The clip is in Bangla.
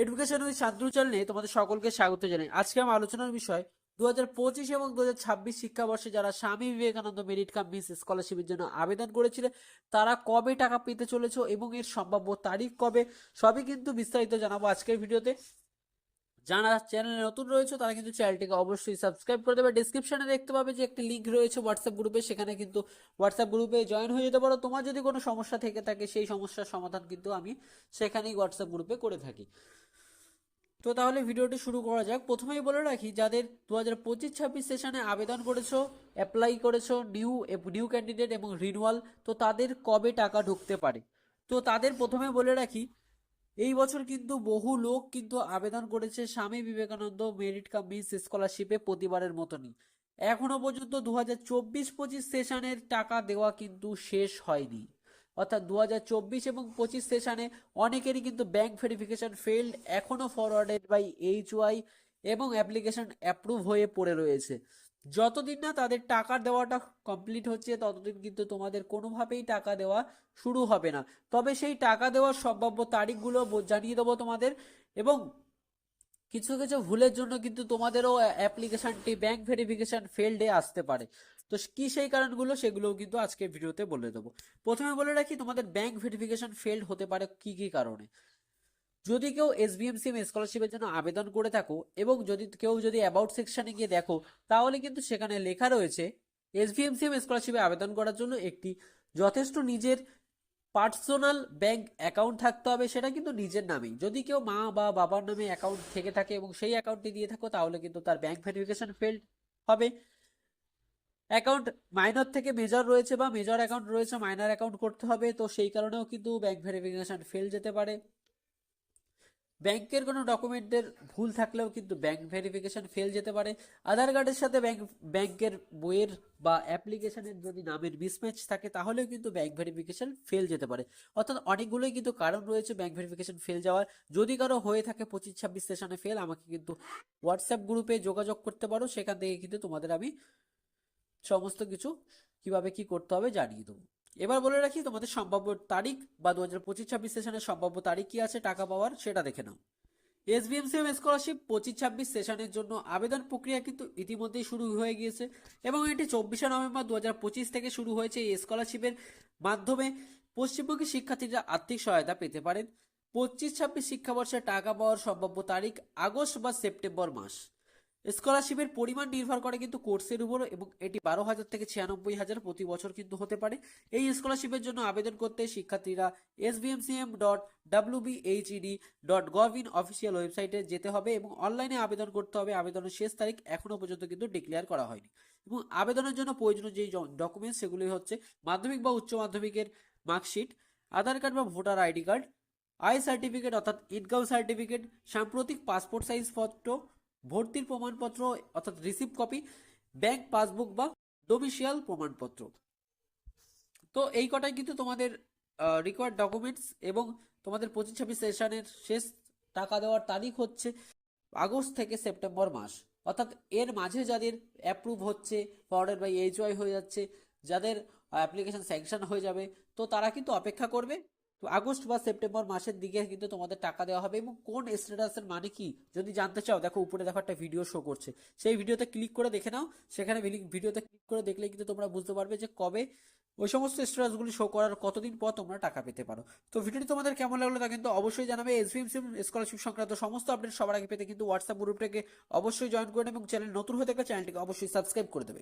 এডুকেশন উইথ শান্তনু চ্যানেলে তোমাদের সকলকে স্বাগত জানাই। আজকে আমার আলোচনার বিষয় 2025 এবং 2026 শিক্ষাবর্ষে যারা Swami Vivekananda merit cum miss স্কলারশিপের জন্য আবেদন করেছিল তারা কবে টাকা পেতে চলেছে এবং এর সম্ভাব্য তারিখ কবে, সবই কিন্তু বিস্তারিত জানাবো আজকের ভিডিওতে। যারা চ্যানেলে নতুন রয়েছে তারা কিন্তু চ্যানেলটিকে অবশ্যই সাবস্ক্রাইব করে দেবে। ডেসক্রিপশনে দেখতে পাবে যে একটি লিঙ্ক রয়েছে হোয়াটসঅ্যাপ গ্রুপে, সেখানে কিন্তু হোয়াটসঅ্যাপ গ্রুপে জয়েন হয়ে যেতে পারো। তোমার যদি কোনো সমস্যা থেকে থাকে সেই সমস্যার সমাধান কিন্তু আমি সেখানেই হোয়াটসঅ্যাপ গ্রুপে করে থাকি। তো তাহলে ভিডিওটি শুরু করা যাক। প্রথমেই বলে রাখি, যাদের 2025-26 সেশনে আবেদন করেছো, অ্যাপ্লাই করেছো, নিউ ক্যান্ডিডেট এবং রিনুয়াল, তো তাদের কবে টাকা ঢুকতে পারে। তো তাদের প্রথমে বলে রাখি, এই বছর কিন্তু বহু লোক কিন্তু আবেদন করেছে Swami Vivekananda merit cum miss স্কলারশিপে প্রতিবারের মতনই। এখনো পর্যন্ত 2024-25 সেশনের টাকা দেওয়া কিন্তু শেষ হয়নি, অর্থাৎ 2024 এবং 25 সেশনে অনেকেরই কিন্তু ব্যাংক ভেরিফিকেশন ফেলড, এখনো ফরওয়ার্ডেড বাই এইচওয়াই এবং অ্যাপ্লিকেশন অ্যাপ্রুভ হয়ে পড়ে রয়েছে। যতদিন না তাদের টাকা দেওয়াটা কমপ্লিট হচ্ছে ততদিন কিন্তু তোমাদের কোনোভাবেই টাকা দেওয়া শুরু হবে না। তবে সেই টাকা দেওয়ার সম্ভাব্য তারিখগুলো জানিয়ে দেবো তোমাদের, এবং কিছু কিছু ভুলের জন্য কিন্তু তোমাদেরও অ্যাপ্লিকেশনটি ব্যাংক ভেরিফিকেশন ফেলডে আসতে পারে। তো কি সেই কারণগুলো সেগুলোও কিন্তু আজকে ভিডিওতে বলে দেবো। প্রথমে বলে রাখি, তোমাদের ব্যাংক ভেরিফিকেশন ফেলড হতে পারে কি কি কারণে। যদি কেউ এসবিএমসিএম স্কলারশিপের জন্য আবেদন করে থাকো এবং যদি অ্যাবাউট সেকশনে গিয়ে দেখো, তাহলে কিন্তু সেখানে লেখা রয়েছে এসবিএমসিএম স্কলারশিপে আবেদন করার জন্য একটি যথেষ্ট নিজের পার্সোনাল ব্যাংক অ্যাকাউন্ট থাকতে হবে, সেটা কিন্তু নিজের নামেই। যদি কেউ মা বা বাবার নামে অ্যাকাউন্ট থেকে থাকে এবং সেই অ্যাকাউন্টটি দিয়ে থাকো, তাহলে কিন্তু তার ব্যাংক ভেরিফিকেশন ফেলড হবে। অ্যাকাউন্ট মাইনর থেকে মেজর রয়েছে বা মেজর অ্যাকাউন্ট রয়েছে মাইনর অ্যাকাউন্ট করতে হবে, তো সেই কারণেও কিন্তু ব্যাংক ভেরিফিকেশন ফেল যেতে পারে। ব্যাংকের কোনো ডকুমেন্টের ভুল থাকলেও কিন্তু ব্যাংক ভেরিফিকেশন ফেল যেতে পারে। আধার কার্ডের সাথে ব্যাংকের বইয়ের বা অ্যাপ্লিকেশনের যদি নামের মিসম্যাচ থাকে, তাহলেও কিন্তু ব্যাংক ভেরিফিকেশন ফেল যেতে পারে। অর্থাৎ অনেকগুলোই কিন্তু কারণ রয়েছে ব্যাংক ভেরিফিকেশন ফেল যাওয়ার। যদি কারো হয়ে থাকে 25-26 সেশনে ফেল, আমাকে কিন্তু হোয়াটসঅ্যাপ গ্রুপে যোগাযোগ করতে পারো, সেখান থেকে কিন্তু তোমাদের আমি সমস্ত কিছু কিভাবে কি করতে হবে জানিয়ে দেবো। এবার বলে রাখি তোমাদের সম্ভাব্য তারিখ বা 2025-26 সেশনের সম্ভাব্য তারিখ কি আছে টাকা পাওয়ার, সেটা দেখে নাও। এসবিএমসিএম স্কলারশিপ 25-26 সেশনের জন্য আবেদন প্রক্রিয়া কিন্তু ইতিমধ্যেই শুরু হয়ে গিয়েছে এবং এটি 24শে নভেম্বর 2025 থেকে শুরু হয়েছে। এই স্কলারশিপের মাধ্যমে পশ্চিমবঙ্গের শিক্ষার্থীরা আর্থিক সহায়তা পেতে পারেন। 25-26 শিক্ষাবর্ষে টাকা পাওয়ার সম্ভাব্য তারিখ আগস্ট বা সেপ্টেম্বর মাস। স্কলারশিপের পরিমাণ নির্ভর করে কিন্তু কোর্সের উপর, এবং এটি 12,000 থেকে 96,000 প্রতি বছর কিন্তু হতে পারে। এই স্কলারশিপের জন্য আবেদন করতে শিক্ষার্থীরা sbmcm.wbhed.gov.in অফিসিয়াল ওয়েবসাইটে যেতে হবে এবং অনলাইনে আবেদন করতে হবে। আবেদনের শেষ তারিখ এখনো পর্যন্ত কিন্তু ডিক্লেয়ার করা হয়নি। এবং আবেদনের জন্য প্রয়োজনীয় যেই ডকুমেন্টস সেগুলি হচ্ছে মাধ্যমিক বা উচ্চ মাধ্যমিকের মার্কশিট, আধার কার্ড বা voter ID card, I certificate অর্থাৎ ইনকাম সার্টিফিকেট, সাম্প্রতিক পাসপোর্ট সাইজ ফটো, ভর্তির প্রমাণপত্র অর্থাৎ রিসিপ্ট কপি, ব্যাংক পাসবুক বা ডোমিসিয়াল প্রমাণপত্র। তো এই কটাই কিন্তু তোমাদের রিকোয়ার্ড ডকুমেন্টস। এবং তোমাদের 25-26 সেশনের শেষ টাকা দেওয়ার তারিখ হচ্ছে আগস্ট থেকে সেপ্টেম্বর মাস। অর্থাৎ এর মাঝে যাদের অ্যাপ্রুভ হচ্ছে, ফরওয়ার্ডেড বাই এইচওয়াই হয়ে যাচ্ছে, যাদের অ্যাপ্লিকেশন স্যাংশন হয়ে যাবে, তো তারা কিন্তু অপেক্ষা করবে। তো আগস্ট বা সেপ্টেম্বর মাসের দিকে কিন্তু তোমাদের টাকা দেওয়া হবে। এবং কোন স্ট্যাটাসের মানে কি যদি জানতে চাও, দেখো উপরে দেখো একটা ভিডিও শো করছে, সেই ভিডিওতে ক্লিক করে দেখে নাও। সেখানে ভিডিওতে ক্লিক করে দেখলে কিন্তু তোমরা বুঝতে পারবে যে কবে ওই সমস্ত স্ট্যাটাসগুলি শো করার কতদিন পর তোমরা টাকা পেতে পারো। তো ভিডিওটি তোমাদের কেমন লাগলো তা কিন্তু অবশ্যই জানাবে। এসবিএমসি স্কলারশিপ সংক্রান্ত সমস্ত আপডেট সবার আগে পেতে কিন্তু হোয়াটসঅ্যাপ গ্রুপটাকে অবশ্যই জয়েন করে নেবে এবং চ্যানেল নতুন হয়ে থাকলে চ্যানেলটিকে অবশ্যই সাবস্ক্রাইব করে দেবে।